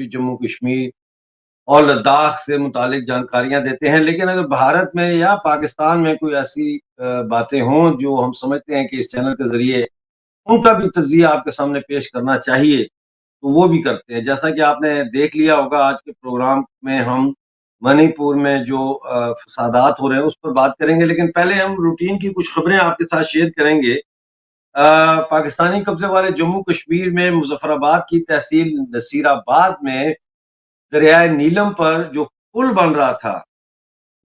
जम्मू कश्मीर और लद्दाख से मुतालिक जानकारियां देते हैं, लेकिन अगर भारत में या पाकिस्तान में कोई ऐसी बातें हों जो हम समझते हैं कि इस चैनल के जरिए उनका भी तज्जिया आपके सामने पेश करना चाहिए, तो वो भी करते हैं। जैसा कि आपने देख लिया होगा, आज के प्रोग्राम में हम मणिपुर में जो फसादात हो रहे हैं उस पर बात करेंगे, लेकिन पहले हम रूटीन की कुछ खबरें आपके साथ शेयर करेंगे। पाकिस्तानी कब्जे वाले जम्मू कश्मीर में मुजफ्फराबाद की तहसील नसीराबाद में दरियाए नीलम पर जो पुल बन रहा था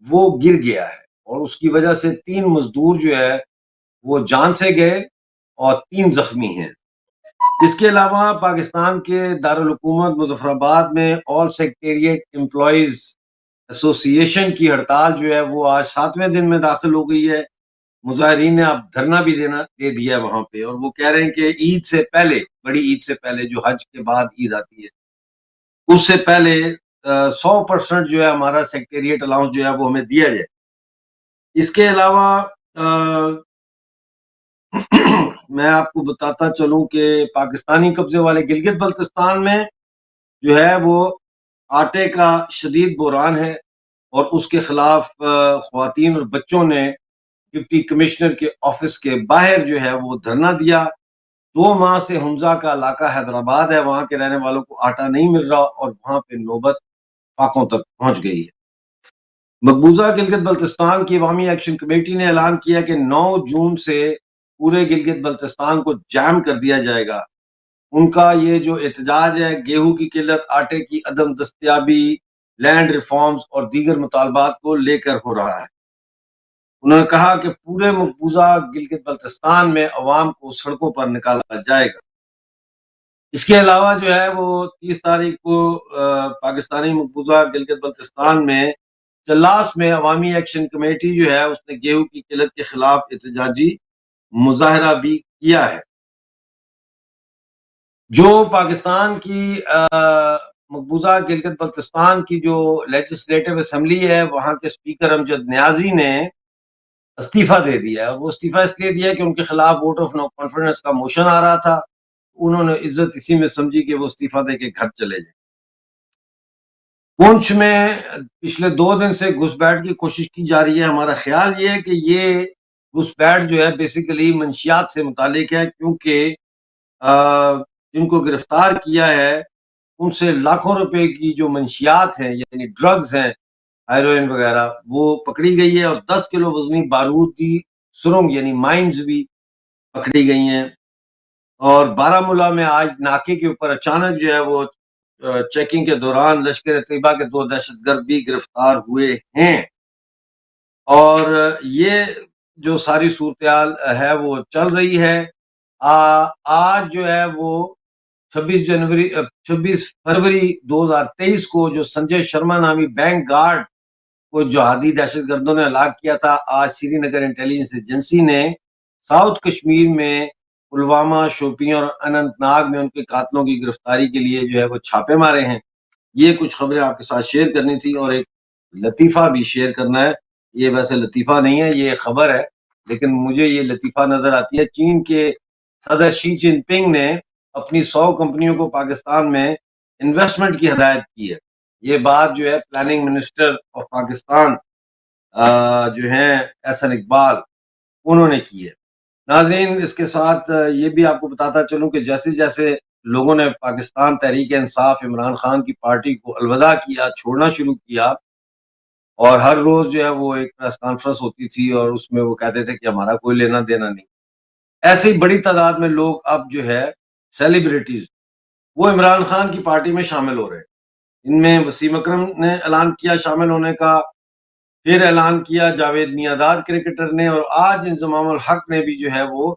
वो गिर गया है और उसकी वजह से 3 मजदूर जो है वो जान से गए और 3 जख्मी हैं। इसके अलावा पाकिस्तान के दारुल हुकूमत मुजफ्फराबाद में ऑल सेक्रेटेरिएट एम्प्लॉइज एसोसिएशन की हड़ताल जो है वो आज 7वें दिन में दाखिल हो गई है। मुजाहिरीन ने अब धरना भी दे दिया है वहां पे, और वो कह रहे हैं कि ईद से पहले, बड़ी ईद से पहले जो हज के बाद ईद आती है, उससे पहले 100% जो है हमारा सेक्रेटेरिएट अलाउंस जो है वो हमें दिया जाए। इसके अलावा मैं आपको बताता चलूं कि पाकिस्तानी कब्जे वाले गिलगित बल्तिस्तान में जो है वो आटे का शदीद बुहरान है और उसके खिलाफ ख्वातीन और बच्चों ने डिप्टी कमिश्नर के ऑफिस के बाहर जो है वो धरना दिया। 2 माह से हमजा का इलाका हैदराबाद है, वहां के रहने वालों को आटा नहीं मिल रहा और वहां पे नौबत फाकों तक पहुंच गई है। मकबूजा गिलगित बल्तिस्तान की अवामी एक्शन कमेटी ने ऐलान किया कि 9 जून से पूरे गिलगित बल्तिस्तान को जैम कर दिया जाएगा। उनका ये जो एहतजाज है गेहूं की किल्लत, आटे की अदम दस्तियाबी, लैंड रिफॉर्म्स और दीगर मुतालबात को लेकर हो रहा है। उन्होंने कहा कि पूरे मकबूजा गिलगित बल्तिस्तान में अवाम को सड़कों पर निकाला जाएगा। इसके अलावा जो है वो 30 तारीख को पाकिस्तानी मकबूजा गिलगित बल्तिस्तान में चल्लास में अवामी एक्शन कमेटी जो है उसने गेहूं की किल्लत के खिलाफ एहतजाजी मुजाहरा भी किया है। जो पाकिस्तान की मकबूजा गिलगित बल्तिस्तान की जो लेजिस्लेटिव असेंबली है, वहां के स्पीकर अमजद न्याजी ने इस्तीफा दे दिया है। वो इस्तीफा इसलिए दिया कि उनके खिलाफ वोट ऑफ नो कॉन्फिडेंस का मोशन आ रहा था। उन्होंने इज्जत इसी में समझी कि वो इस्तीफा दे के घर चले जाए। पुंछ में पिछले 2 दिन से घुसपैठ की कोशिश की जा रही है। हमारा ख्याल ये है कि ये घुसपैठ जो है बेसिकली मंशियात से मुतालिक है, क्योंकि जिनको गिरफ्तार किया है उनसे लाखों रुपए की जो मंशियात हैं यानी ड्रग्स हैं, हेरोइन वगैरह, वो पकड़ी गई है और 10 किलो वजनी बारूदी सुरंग यानी माइंस भी पकड़ी गई हैं। और बारामूला में आज नाके के ऊपर अचानक जो है वो चेकिंग के दौरान लश्कर तैयबा के 2 दहशतगर्द भी गिरफ्तार हुए हैं। और ये जो सारी सूरत है वो चल रही है। आज जो है वो 26 फरवरी 2023 को जो संजय शर्मा नामी बैंक गार्ड को जोहादी दहशतगर्दों ने हलाक किया था, आज श्रीनगर इंटेलिजेंस एजेंसी ने साउथ कश्मीर में पुलवामा, शोपियां और अनंतनाग में उनके कातलों की गिरफ्तारी के लिए जो है वो छापे मारे हैं। ये कुछ खबरें आपके साथ शेयर करनी थी और एक लतीफा भी शेयर करना है। ये वैसे लतीफा नहीं है, ये खबर है, लेकिन मुझे ये लतीफा नजर आती है। चीन के सदर शी जिनपिंग ने अपनी 100 कंपनियों को पाकिस्तान में इन्वेस्टमेंट की हदायत की है। ये बात जो है प्लानिंग मिनिस्टर ऑफ पाकिस्तान जो है एहसन इकबाल, उन्होंने की है। नाज़रीन, इसके साथ ये भी आपको बताता चलूं कि जैसे जैसे लोगों ने पाकिस्तान तहरीक इंसाफ इमरान खान की पार्टी को अलविदा किया, छोड़ना शुरू किया, और हर रोज जो है वो एक प्रेस कॉन्फ्रेंस होती थी और उसमें वो कहते थे कि हमारा कोई लेना देना नहीं। ऐसे ही बड़ी तादाद में लोग अब जो है सेलिब्रिटीज वो इमरान खान की पार्टी में शामिल हो रहे हैं। इनमें वसीम अकरम ने ऐलान किया शामिल होने का, फिर ऐलान किया जावेद मियांदाद क्रिकेटर ने, और आज इंजमाम उल हक ने भी जो है वो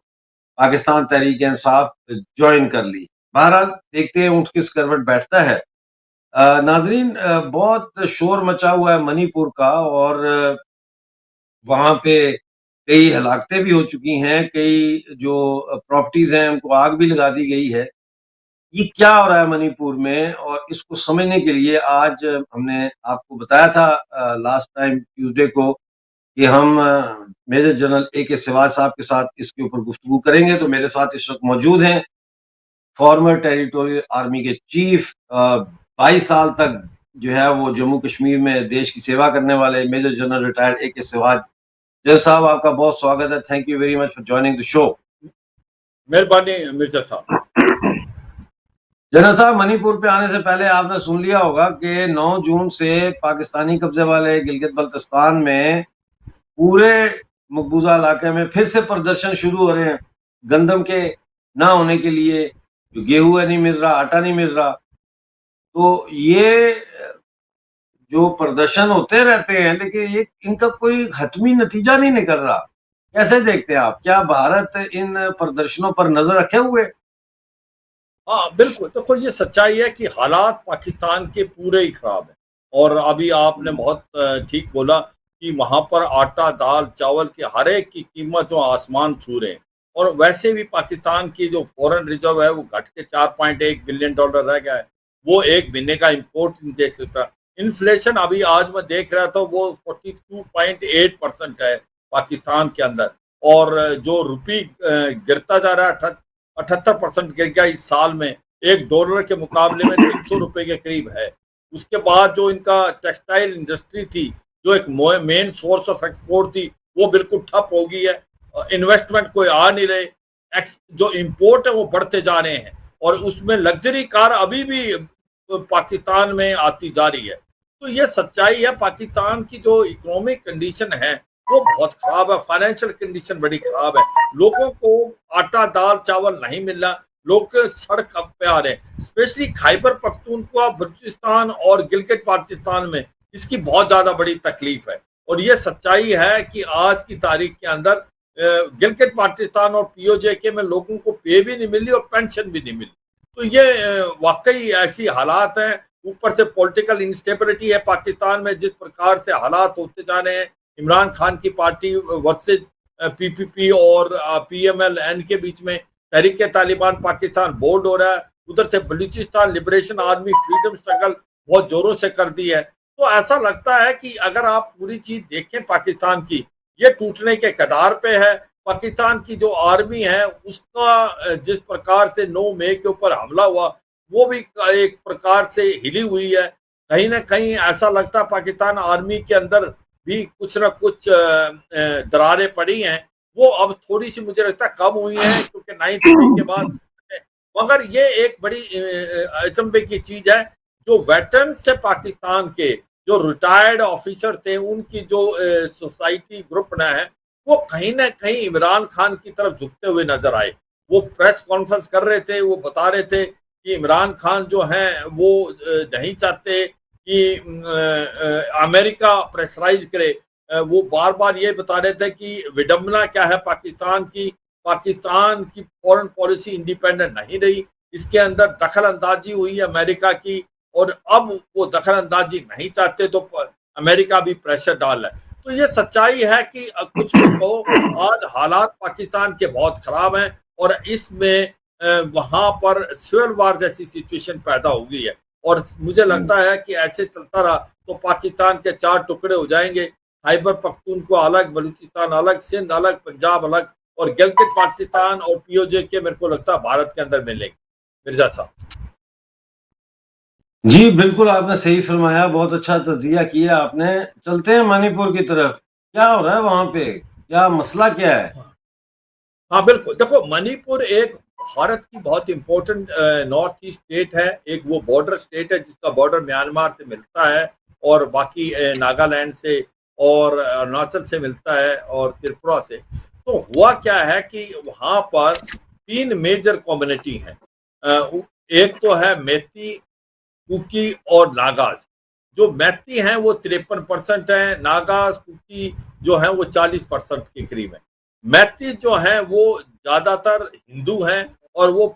पाकिस्तान तहरीक इंसाफ ज्वाइन कर ली। बहरहाल देखते हैं ऊंट किस करवट बैठता है। नाजरीन, बहुत शोर मचा हुआ है मणिपुर का, और वहां पे कई हलाकतें भी हो चुकी हैं, कई जो प्रॉपर्टीज हैं उनको आग भी लगा दी गई है। ये क्या हो रहा है मणिपुर में, और इसको समझने के लिए आज हमने आपको बताया था लास्ट टाइम ट्यूसडे को कि हम मेजर जनरल AK सिवाज साहब के साथ इसके ऊपर गुफ्तगू करेंगे। तो मेरे साथ इस वक्त मौजूद हैं फॉर्मर टेरिटोरियल आर्मी के चीफ 22 साल तक जो है वो जम्मू कश्मीर में देश की सेवा करने वाले major general retired AK Siwach. जज साहब, आपका बहुत स्वागत है। Thank you very much for joining the show. मेहरबानी मिर्जा साहब। जनरल साहब, मणिपुर पे आने से पहले आपने सुन लिया होगा कि 9 जून से पाकिस्तानी कब्जे वाले गिलगित बल्तिस्तान में पूरे मकबूजा इलाके में फिर से प्रदर्शन शुरू हो रहे हैं गंदम के ना होने के लिए। जो गेहूं है नहीं मिल रहा, आटा नहीं मिल रहा। तो ये जो प्रदर्शन होते रहते हैं, लेकिन ये इनका कोई हतमी नतीजा नहीं निकल रहा। कैसे देखते हैं आप? क्या भारत इन प्रदर्शनों पर नजर रखे हुए? हाँ बिल्कुल, देखो ये सच्चाई है कि हालात पाकिस्तान के पूरे ही खराब है। और अभी आपने बहुत ठीक बोला कि वहां पर आटा, दाल, चावल के हर एक की कीमत जो आसमान छू रहे हैं। और वैसे भी पाकिस्तान की जो फॉरेन रिजर्व है वो घट के $4.1 बिलियन रह गया है। वो एक महीने का इम्पोर्ट नहीं दे सकता। इन्फ्लेशन अभी आज मैं देख रहा था वो 42.8% है पाकिस्तान के अंदर। और जो रुपी गिरता जा रहा है, 78% गिर गया इस साल में। $1 के मुकाबले में ₹300 के करीब है। उसके बाद जो इनका टेक्सटाइल इंडस्ट्री थी, जो एक मेन सोर्स ऑफ एक्सपोर्ट थी, वो बिल्कुल ठप हो गई है। इन्वेस्टमेंट कोई आ नहीं रहे। जो इंपोर्ट है वो बढ़ते जा रहे हैं। और उसमें लग्जरी कार अभी भी पाकिस्तान में आती जा रही है। तो ये सच्चाई है, पाकिस्तान की जो इकोनॉमिक कंडीशन है वो बहुत खराब है। फाइनेंशियल कंडीशन बड़ी खराब है। लोगों को आटा, दाल, चावल नहीं मिल रहा। लोग सड़क पे आ रहे हैं। स्पेशली खैबर पख्तूनख्वा, बलूचिस्तान और गिलगित बाल्टिस्तान में इसकी बहुत ज्यादा बड़ी तकलीफ है। और ये सच्चाई है कि आज की तारीख के अंदर गिलगित बाल्टिस्तान और POJ में लोगों को पे भी नहीं मिली और पेंशन भी नहीं मिली। तो ये वाकई ऐसी हालात हैं। ऊपर से पॉलिटिकल इंस्टेबिलिटी है पाकिस्तान में। जिस प्रकार से हालात होते जा रहे हैं, इमरान खान की पार्टी वर्सेज PPP और PMLN के बीच में तहरीक तालिबान पाकिस्तान बोल्ड हो रहा है। उधर से Balochistan liberation army freedom struggle बहुत जोरों से कर दी है। तो ऐसा लगता है कि अगर आप पूरी चीज देखें पाकिस्तान की, ये टूटने के कगार पे है। पाकिस्तान की जो आर्मी है उसका जिस प्रकार से 9 मई के ऊपर हमला हुआ, वो भी एक प्रकार से हिली हुई है। कहीं ना कहीं ऐसा लगता है पाकिस्तान आर्मी के अंदर भी कुछ ना कुछ दरारें पड़ी हैं। वो अब थोड़ी सी मुझे लगता है कम हुई है, क्योंकि 9 मई के बाद। मगर ये एक बड़ी अचंभे की चीज है, जो वेटरन्स थे पाकिस्तान के, जो रिटायर्ड ऑफिसर थे, उनकी जो सोसाइटी ग्रुप न है, वो कहीं ना कहीं इमरान खान की तरफ झुकते हुए नजर आए। वो प्रेस कॉन्फ्रेंस कर रहे थे, वो बता रहे थे कि इमरान खान जो है वो नहीं चाहते कि अमेरिका प्रेशराइज करे। वो बार बार ये बता रहे थे कि विडंबना क्या है पाकिस्तान की फॉरेन पॉलिसी इंडिपेंडेंट नहीं रही। इसके अंदर दखल अंदाजी हुई है अमेरिका की। और अब वो दखल अंदाजी नहीं चाहते, तो अमेरिका भी प्रेशर डाल रहा है। तो ये सच्चाई है कि कुछ भी कहो, आज हालात पाकिस्तान के बहुत खराब हैं। और इसमें वहां पर सिविल वार जैसी सिचुएशन पैदा हो गई है। और मुझे लगता है कि ऐसे चलता रहा तो पाकिस्तान के 4 टुकड़े हो जाएंगे। खैबर पख्तूनख्वा अलग, बलूचिस्तान अलग, सिंध अलग, पंजाब अलग, और गिलगित बाल्टिस्तान और POJ मेरे को लगता है भारत के अंदर मिलेंगे। मिर्जा साहब। जी बिल्कुल, आपने सही फरमाया। बहुत अच्छा तज्जिया किया आपने। चलते हैं मणिपुर की तरफ। क्या हो रहा है वहां पे? क्या मसला क्या है? हाँ बिल्कुल, देखो मणिपुर एक भारत की बहुत इंपॉर्टेंट नॉर्थ ईस्ट स्टेट है। एक वो बॉर्डर स्टेट है जिसका बॉर्डर म्यांमार से मिलता है, और बाकी नागालैंड से और अरुणाचल से मिलता है, और त्रिपुरा से। तो हुआ क्या है कि वहां पर 3 मेजर कम्युनिटी हैं। एक तो है मैती, कुकी और नागाज। जो मैती हैं वो 53% है। नागाज, कुकी जो है वो 40% के करीब है। मैती जो है वो ज्यादातर हिंदू हैं, और वो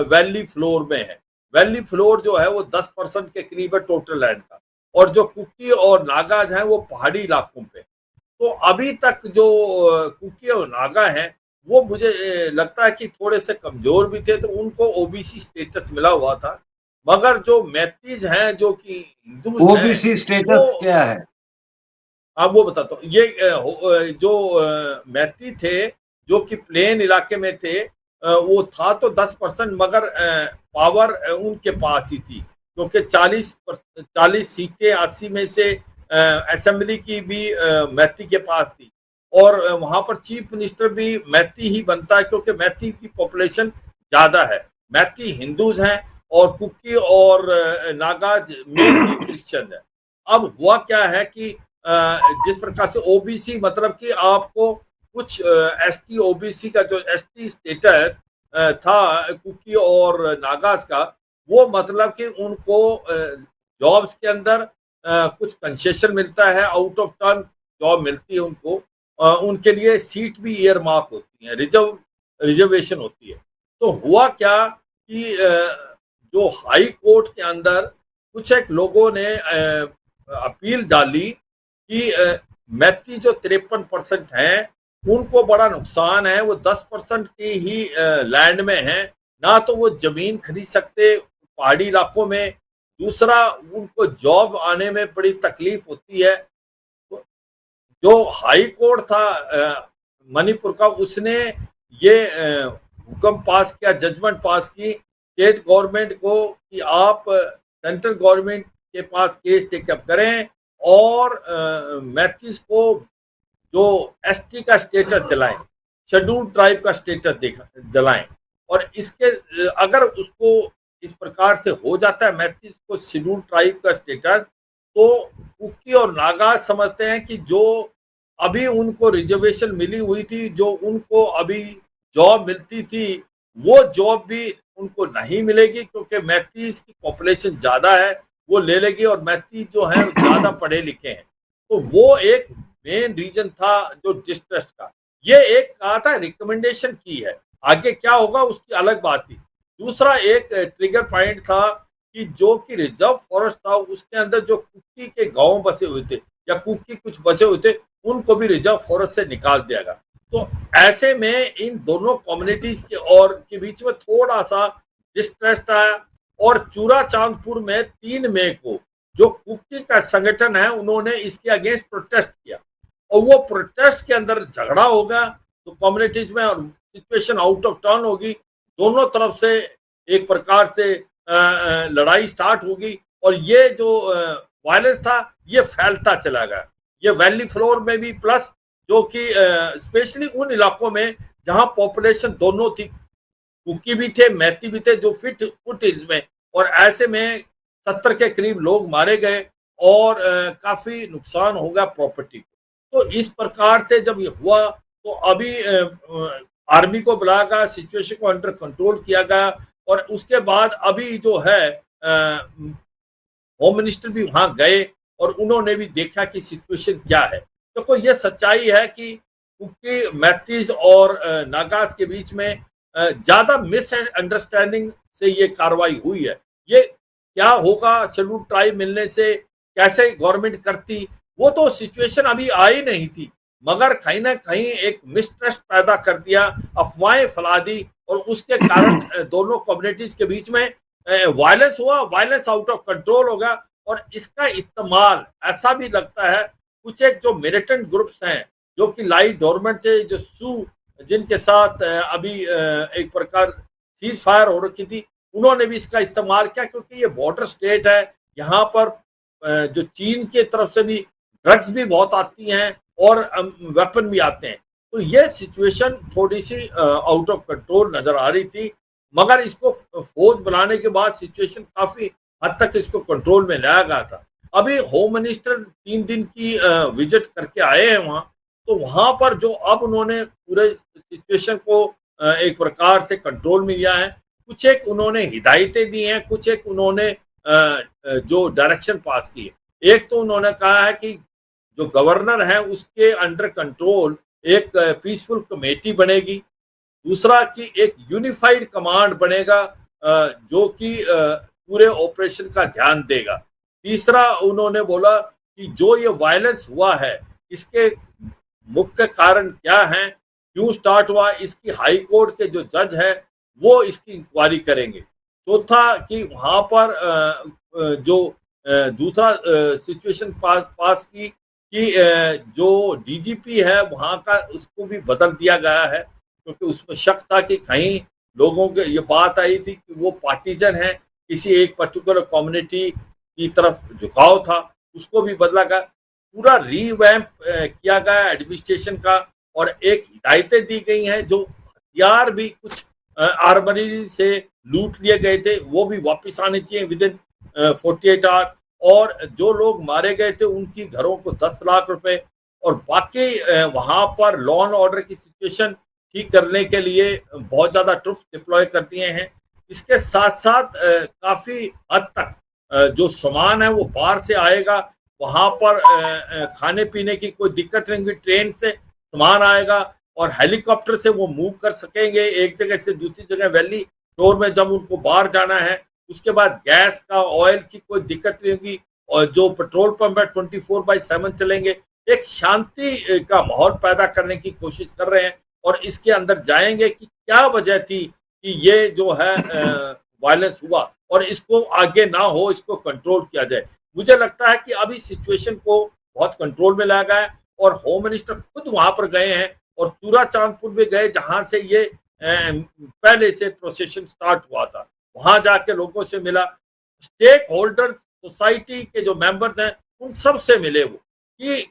वैली फ्लोर में है। वैली फ्लोर जो है वो 10% के करीब है टोटल लैंड का। और जो कुकी और नागाज हैं वो पहाड़ी इलाकों पे। तो अभी तक जो कुकी और नागा हैं, वो मुझे लगता है कि थोड़े से कमजोर भी थे, तो उनको OBC स्टेटस मिला हुआ था। मगर जो मैतीज हैं, जो कि हिंदूज हैं, OBC वो, स्टेटस क्या है? हाँ वो बताता हूँ। ये जो मैती थे, जो कि प्लेन इलाके में थे, वो था तो 10%, मगर पावर उनके पास ही थी। क्योंकि 40 सीटें 80 में से असेंबली की भी मैती के पास थी, और वहां पर चीफ मिनिस्टर भी मैती ही बनता है, क्योंकि मैती की पॉपुलेशन ज्यादा है। मैती हिंदूज हैं और कुकी और नागाज मेनली क्रिश्चियन है। अब हुआ क्या है कि जिस प्रकार से ओबीसी, मतलब कि आपको कुछ एसटी ओबीसी का जो एसटी स्टेटस था कुकी और नागाज का, वो मतलब कि उनको जॉब्स के अंदर कुछ कंसेशन मिलता है, आउट ऑफ टर्न जॉब मिलती है उनको, उनके लिए सीट भी ईयर मार्क होती है, रिजर्वेशन होती है। तो हुआ क्या कि जो हाई कोर्ट के अंदर कुछ एक लोगों ने अपील डाली कि मैती जो 53% हैं उनको बड़ा नुकसान है, वो 10% की ही लैंड में है, ना तो वो जमीन खरीद सकते पहाड़ी इलाकों में, दूसरा उनको जॉब आने में बड़ी तकलीफ होती है। तो जो हाई कोर्ट था मणिपुर का, उसने ये हुक्म पास किया, जजमेंट पास की स्टेट गवर्नमेंट को कि आप सेंट्रल गवर्नमेंट के पास केस टेकअप करें और मैथ्यूज को जो एसटी का स्टेटस दिलाएं, शेड्यूल ट्राइब का स्टेटस दिलाएं, और इसके अगर उसको इस प्रकार से हो जाता है मैथ्यूज को शेड्यूल ट्राइब का स्टेटस, तो कुकी और नागा समझते हैं कि जो अभी उनको रिजर्वेशन मिली हुई थी, जो उनको अभी जॉब मिलती थी, वो जॉब भी उनको नहीं मिलेगी, क्योंकि मैथीज की पॉपुलेशन ज्यादा है, वो ले लेगी, और मैथी जो है ज्यादा पढ़े लिखे हैं। तो वो एक मेन रीजन था जो डिस्ट्रेस का। ये एक कहा था रिकमेंडेशन की है, आगे क्या होगा उसकी अलग बात थी। दूसरा एक ट्रिगर पॉइंट था कि जो कि रिजर्व फॉरेस्ट था, उसके अंदर जो कुकी के गांव बसे हुए थे या कुकी कुछ बसे हुए थे, उनको भी रिजर्व फॉरेस्ट से निकाल दिया गया। तो ऐसे में इन दोनों कम्युनिटीज के बीच में थोड़ा सा डिस्ट्रेस्ट आया, और चूरा चांदपुर में 3 मई को जो कुकी का संगठन है उन्होंने इसके अगेंस्ट प्रोटेस्ट किया, और वो प्रोटेस्ट के अंदर झगड़ा होगा तो कम्युनिटीज में, और सिचुएशन आउट ऑफ टर्न होगी, दोनों तरफ से एक प्रकार से लड़ाई स्टार्ट होगी, और ये जो वायलेंस था ये फैलता चला गया, ये वैली फ्लोर में भी, प्लस जो कि स्पेशली उन इलाकों में जहां पॉपुलेशन दोनों थी, कुकी भी थे मैती भी थे, जो फुट हिल्स में, और ऐसे में 70 के करीब लोग मारे गए, और काफी नुकसान हो गया प्रॉपर्टी को। तो इस प्रकार से जब ये हुआ तो अभी आर्मी को बुलाया गया, सिचुएशन को अंडर कंट्रोल किया गया, और उसके बाद अभी जो है होम मिनिस्टर भी वहां गए और उन्होंने भी देखा कि सिचुएशन क्या है। देखो ये सच्चाई है कि कुकी मैथीज और नागाज के बीच में ज्यादा मिसअंडरस्टैंडिंग से ये कार्रवाई हुई है। ये क्या होगा शेड्यूल ट्राइब मिलने से, कैसे गवर्नमेंट करती, वो तो सिचुएशन अभी आई नहीं थी, मगर कहीं ना कहीं एक मिसट्रस्ट पैदा कर दिया, अफवाहें फैला दी, और उसके कारण दोनों कम्युनिटीज के बीच में वायलेंस हुआ, वायलेंस आउट ऑफ कंट्रोल होगा, और इसका इस्तेमाल ऐसा भी लगता है कुछ एक जो मिलिटेंट ग्रुप्स हैं जो कि लाइट डोरमेंट थे, जो सू जिनके साथ अभी एक प्रकार सीज फायर हो रखी थी, उन्होंने भी इसका इस्तेमाल किया, क्योंकि ये बॉर्डर स्टेट है, यहाँ पर जो चीन की तरफ से भी ड्रग्स भी बहुत आती हैं और वेपन भी आते हैं। तो ये सिचुएशन थोड़ी सी आउट ऑफ कंट्रोल नजर आ रही थी, मगर इसको फौज बनाने के बाद सिचुएशन काफी हद तक इसको कंट्रोल में लाया गया था। अभी होम मिनिस्टर 3 दिन की विजिट करके आए हैं वहां, तो वहां पर जो अब उन्होंने पूरे सिचुएशन को एक प्रकार से कंट्रोल में लिया है, कुछ एक उन्होंने हिदायतें दी हैं, कुछ एक उन्होंने जो डायरेक्शन पास की है। एक तो उन्होंने कहा है कि जो गवर्नर है उसके अंडर कंट्रोल एक पीसफुल कमेटी बनेगी, दूसरा कि एक यूनिफाइड कमांड बनेगा जो कि पूरे ऑपरेशन का ध्यान देगा, तीसरा उन्होंने बोला कि जो ये वायलेंस हुआ है इसके मुख्य कारण क्या है, क्यों स्टार्ट हुआ, इसकी हाई कोर्ट के जो जज है वो इसकी इंक्वायरी करेंगे। चौथा कि वहां पर जो दूसरा सिचुएशन पास की कि जो डीजीपी है वहां का उसको भी बदल दिया गया है, क्योंकि उसमें शक था कि कहीं लोगों के ये बात आई थी कि वो पार्टीजन है, किसी एक पर्टिकुलर कम्युनिटी की तरफ झुकाव था, उसको भी बदला गया। पूरा रीवैम्प किया गया एडमिनिस्ट्रेशन का, और एक हिदायतें दी गई हैं। जो हथियार भी कुछ आर्मरी से लूट लिए गए थे, वो भी वापस आने चाहिए विद इन 48 आवर। और जो लोग मारे गए थे उनकी घरों को 10 लाख रुपए, और बाकी वहां पर लॉ एंड ऑर्डर की सिचुएशन ठीक करने के लिए बहुत ज्यादा ट्रुप्स डिप्लॉय कर दिए हैं। इसके साथ साथ काफी हद तक जो सामान है वो बाहर से आएगा, वहां पर खाने पीने की कोई दिक्कत नहीं होगी, ट्रेन से सामान आएगा और हेलीकॉप्टर से वो मूव कर सकेंगे एक जगह से दूसरी जगह। वैली फ्लोर में जब उनको बाहर जाना है, उसके बाद गैस का, ऑयल की कोई दिक्कत नहीं होगी, और जो पेट्रोल पंप है 24/7 चलेंगे। एक शांति का माहौल पैदा करने की कोशिश कर रहे हैं, और इसके अंदर जाएंगे कि क्या वजह थी कि ये जो है वायलेंस हुआ, और इसको आगे ना हो, इसको कंट्रोल किया जाए। मुझे लगता है कि अभी सिचुएशन को बहुत कंट्रोल में लाया गया है, और होम मिनिस्टर खुद वहां पर गए हैं, और चूरा चांदपुर में गए जहां से ये पहले से प्रोसेशन स्टार्ट हुआ था। वहां जाके लोगों से मिला, स्टेक होल्डर सोसाइटी के जो मेंबर्स हैं उन सब से मिले वो, कि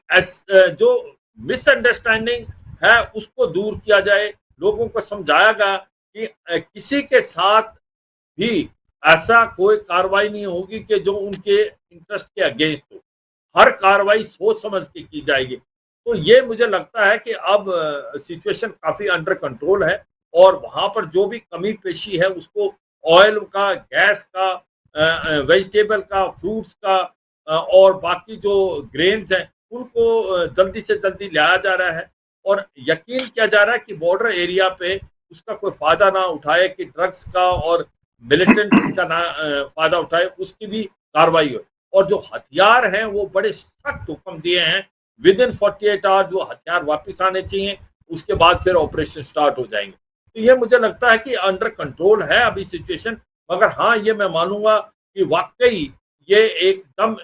जो मिसअंडरस्टैंडिंग है उसको दूर किया जाए। लोगों को समझाया गया कि किसी के साथ भी ऐसा कोई कार्रवाई नहीं होगी कि जो उनके इंटरेस्ट के अगेंस्ट हो। हर कार्रवाई सोच समझ के की जाएगी। तो ये मुझे लगता है कि अब सिचुएशन काफी अंडर कंट्रोल है, और वहां पर जो भी कमी पेशी है उसको ऑयल का, गैस का, वेजिटेबल का, फ्रूट्स का, और बाकी जो ग्रेन्स हैं उनको जल्दी से जल्दी लाया जा रहा है। और यकीन किया जा रहा है कि बॉर्डर एरिया पे उसका कोई फायदा ना उठाए, कि ड्रग्स का और मिलिटेंट्स का ना फायदा उठाए, उसकी भी कार्रवाई हो। और जो हथियार हैं वो बड़े सख्त हुक्म दिए हैं, विद इन 48 आवर जो हथियार वापस आने चाहिए, उसके बाद फिर ऑपरेशन स्टार्ट हो जाएंगे। तो ये मुझे लगता है कि अंडर कंट्रोल है अभी सिचुएशन। मगर हाँ, ये मैं मानूंगा कि वाकई ये एकदम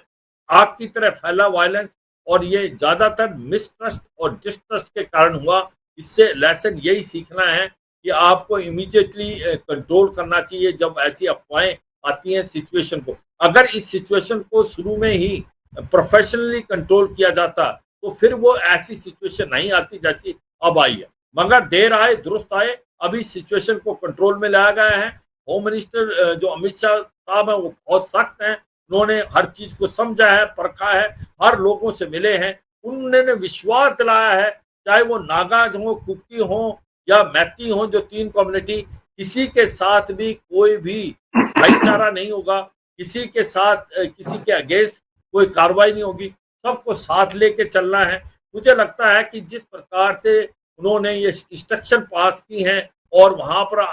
आग की तरह फैला वायलेंस, और ये ज्यादातर मिसट्रस्ट और डिस्ट्रस्ट के कारण हुआ। इससे लेसन यही सीखना है कि आपको इमीडिएटली कंट्रोल करना चाहिए जब ऐसी अफवाहें आती हैं सिचुएशन को। अगर इस सिचुएशन को शुरू में ही प्रोफेशनली कंट्रोल किया जाता तो फिर वो ऐसी सिचुएशन नहीं आती जैसी अब आई है। मगर देर आए दुरुस्त आए, अभी सिचुएशन को कंट्रोल में लाया गया है। होम मिनिस्टर जो अमित शाह साहब है वो बहुत सख्त हैं, उन्होंने हर चीज को समझा है, परखा है, हर लोगों से मिले हैं, उन्होंने विश्वास दिलाया है, चाहे वो नागाज हो, कुकी हो या मैती हो, जो 3 कम्युनिटी, किसी के साथ भी कोई भी भाईचारा नहीं होगा, किसी के साथ किसी के अगेंस्ट कोई कार्रवाई नहीं होगी, सबको साथ लेके चलना है। मुझे लगता है कि जिस प्रकार से उन्होंने ये इंस्ट्रक्शन पास की हैं, और वहां पर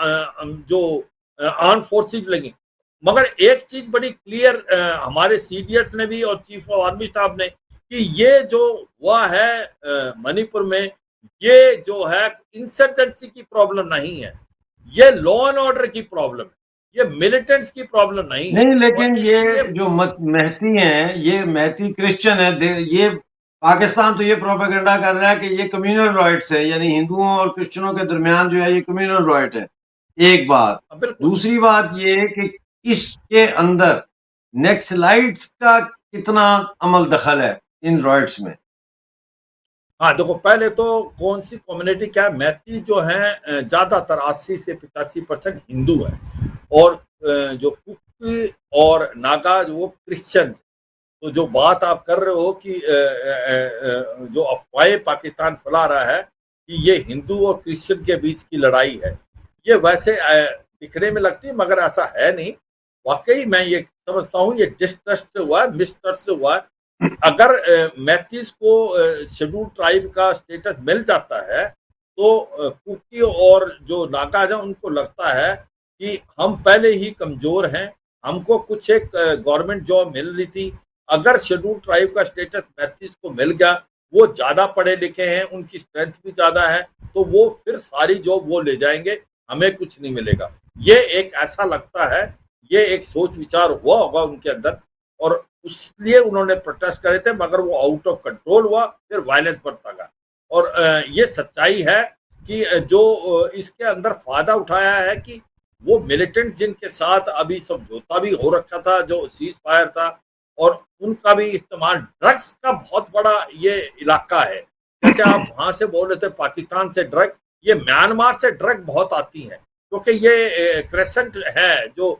जो आर्म फोर्सेज लगी, मगर एक चीज बड़ी क्लियर हमारे सीडीएस ने भी और चीफ ऑफ आर्मी स्टाफ ने, कि ये जो हुआ है मणिपुर में, ये जो है इंसर्जेंसी की प्रॉब्लम नहीं है, ये लॉ एंड ऑर्डर की प्रॉब्लम है, ये मिलिटेंट्स की प्रॉब्लम नहीं है। नहीं, लेकिन और ये इसलिए जो महती हैं, ये महती क्रिश्चियन है, ये पाकिस्तान तो ये प्रोपेगेंडा कर रहा है कि ये कम्युनल राइट्स है, यानी हिंदुओं और क्रिश्चियनों के दरमियान जो है ये कम्युनल राइट है। एक बात। बिल्कुल। दूसरी बात ये कि इसके अंदर नेक्सलाइट्स का कितना अमल दखल है इन राइट्स में? हाँ देखो, पहले तो कौन सी कम्युनिटी, क्या है, मैती जो है ज्यादातर 80 से 85% हिंदू है, और जो कुकी और नागा वो क्रिश्चियन। तो जो बात आप कर रहे हो कि जो अफवाहें पाकिस्तान फैला रहा है कि ये हिंदू और क्रिश्चियन के बीच की लड़ाई है, ये वैसे दिखने में लगती है मगर ऐसा है नहीं। वाकई मैं ये समझता हूँ ये डिस्ट्रस्ट से हुआ है, मिसट्रस्ट से हुआ है। अगर मैथीज को शेड्यूल ट्राइब का स्टेटस मिल जाता है तो कुकी और जो नागाज हैं उनको लगता है कि हम पहले ही कमजोर हैं, हमको कुछ एक गवर्नमेंट जॉब मिल रही थी। अगर शेड्यूल ट्राइब का स्टेटस मैथीज को मिल गया, वो ज्यादा पढ़े लिखे हैं, उनकी स्ट्रेंथ भी ज्यादा है, तो वो फिर सारी जॉब वो ले जाएंगे, हमें कुछ नहीं मिलेगा। ये एक ऐसा लगता है, ये एक सोच विचार हुआ होगा उनके अंदर, और इसलिए उन्होंने प्रोटेस्ट करे थे, मगर वो आउट ऑफ कंट्रोल हुआ, फिर वायलेंस बढ़ता गया। और ये सच्चाई है कि जो इसके अंदर फायदा उठाया है कि वो मिलिटेंट जिनके साथ अभी समझौता भी हो रखा था, जो सीज फायर था, और उनका भी इस्तेमाल, ड्रग्स का बहुत बड़ा ये इलाका है। जैसे आप वहां से बोल रहे थे पाकिस्तान से ड्रग, ये म्यांमार से ड्रग बहुत आती है, क्योंकि ये क्रेसेंट है जो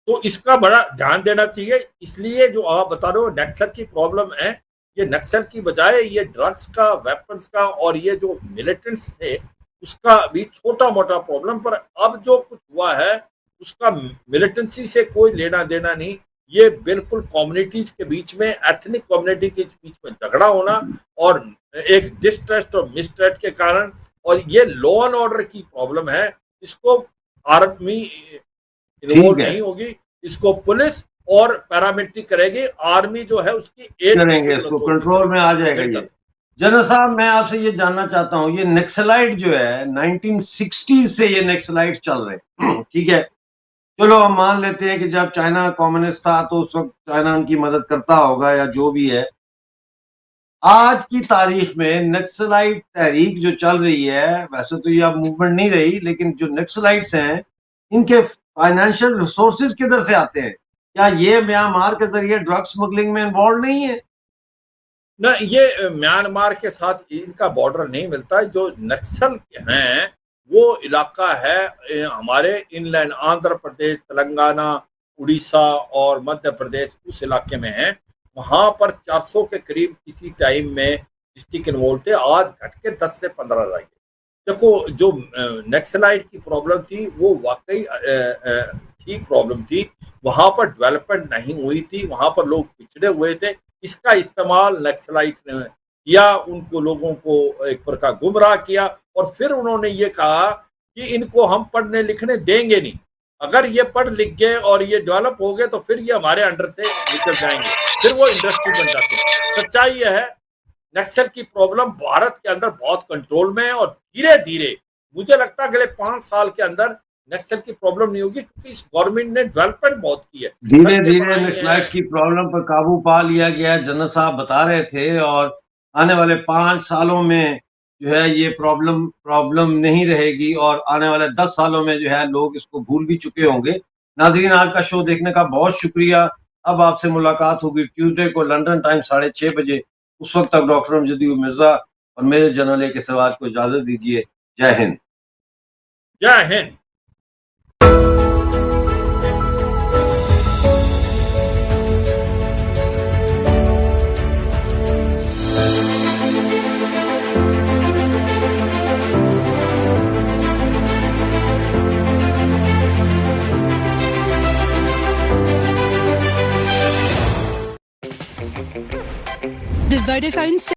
तो इसका बड़ा ध्यान देना चाहिए। इसलिए जो आप बता रहे हो नक्सल की प्रॉब्लम है, ये नक्सल की बजाय ये ड्रग्स का, वेपन्स का, और ये जो मिलिटेंट्स थे उसका भी छोटा मोटा प्रॉब्लम, पर अब जो कुछ हुआ है उसका मिलिटेंसी से कोई लेना देना नहीं। ये बिल्कुल कम्युनिटीज के बीच में, एथनिक कम्युनिटी के बीच में झगड़ा होना और एक डिस्ट्रस्ट और मिसट्रस्ट के कारण, और ये लॉ एंड ऑर्डर की प्रॉब्लम है। इसको आर्मी इन्वॉल्व ठीक है, नहीं होगी, इसको पुलिस और पैरामिलिट्री करेगी। आर्मी जो है उसकी एक करेंगे, इसको कंट्रोल में आ जाएगा ये। जनरल साहब, मैं आपसे ये जानना चाहता हूँ, ये नक्सलाइट जो है 1960 से ये नक्सलाइट चल रहे हैं, ठीक है, चलो हम मान लेते हैं कि जब चाइना कम्युनिस्ट था तो उस वक्त चाइना उनकी मदद करता होगा या जो भी है। आज की तारीख में नक्सलाइट तहरीक जो चल रही है, वैसे तो ये अब मूवमेंट नहीं रही, लेकिन जो नक्सलाइट्स हैं इनके फाइनेंशियल रिसोर्सेज किधर से आते हैं? क्या ये म्यांमार के जरिए ड्रग स्मगलिंग में इन्वॉल्व नहीं है? ना, ये म्यांमार के साथ इनका बॉर्डर नहीं मिलता है। जो नक्सल हैं वो इलाका है हमारे इनलैंड, आंध्र प्रदेश, तेलंगाना, उड़ीसा और मध्य प्रदेश, उस इलाके में है। वहां पर 400 के करीब किसी टाइम में डिस्ट्रिक्ट इन्वॉल्व थे, आज घट के 10 से 15 रह गए। देखो, जो नक्सलाइट की प्रॉब्लम थी वो वाकई ठीक प्रॉब्लम थी। वहां पर डेवलपमेंट नहीं हुई थी, वहां पर लोग पिछड़े हुए थे। इसका इस्तेमाल नक्सलाइट ने किया, उनको, लोगों को एक प्रकार गुमराह किया, और फिर उन्होंने ये कहा कि इनको हम पढ़ने लिखने देंगे नहीं। अगर ये पढ़ लिख गए और ये डेवलप हो गए तो फिर ये हमारे अंडर से निकल जाएंगे, फिर वो इंडस्ट्री बन जाती है। सच्चाई यह है, नक्सल की प्रॉब्लम भारत के अंदर बहुत कंट्रोल में है, और धीरे धीरे मुझे लगता है अगले 5 साल के अंदर नक्सल की प्रॉब्लम नहीं होगी, क्योंकि इस गवर्नमेंट ने डेवलपमेंट बहुत की है। धीरे धीरे नक्सलाइट्स की प्रॉब्लम पर काबू पा लिया गया, जनरल साहब बता रहे थे, और आने वाले 5 सालों में जो है ये प्रॉब्लम नहीं रहेगी, और आने वाले 10 सालों में जो है लोग इसको भूल भी चुके होंगे। नाजरीन, आपका शो देखने का बहुत शुक्रिया। अब आपसे मुलाकात होगी ट्यूसडे को लंदन टाइम 6:30 बजे। उस वक्त तक डॉक्टर अमजद मिर्जा और मेजर जनरल के सवाल को इजाजत दीजिए। जय हिंद। जय हिंद। The Vodafone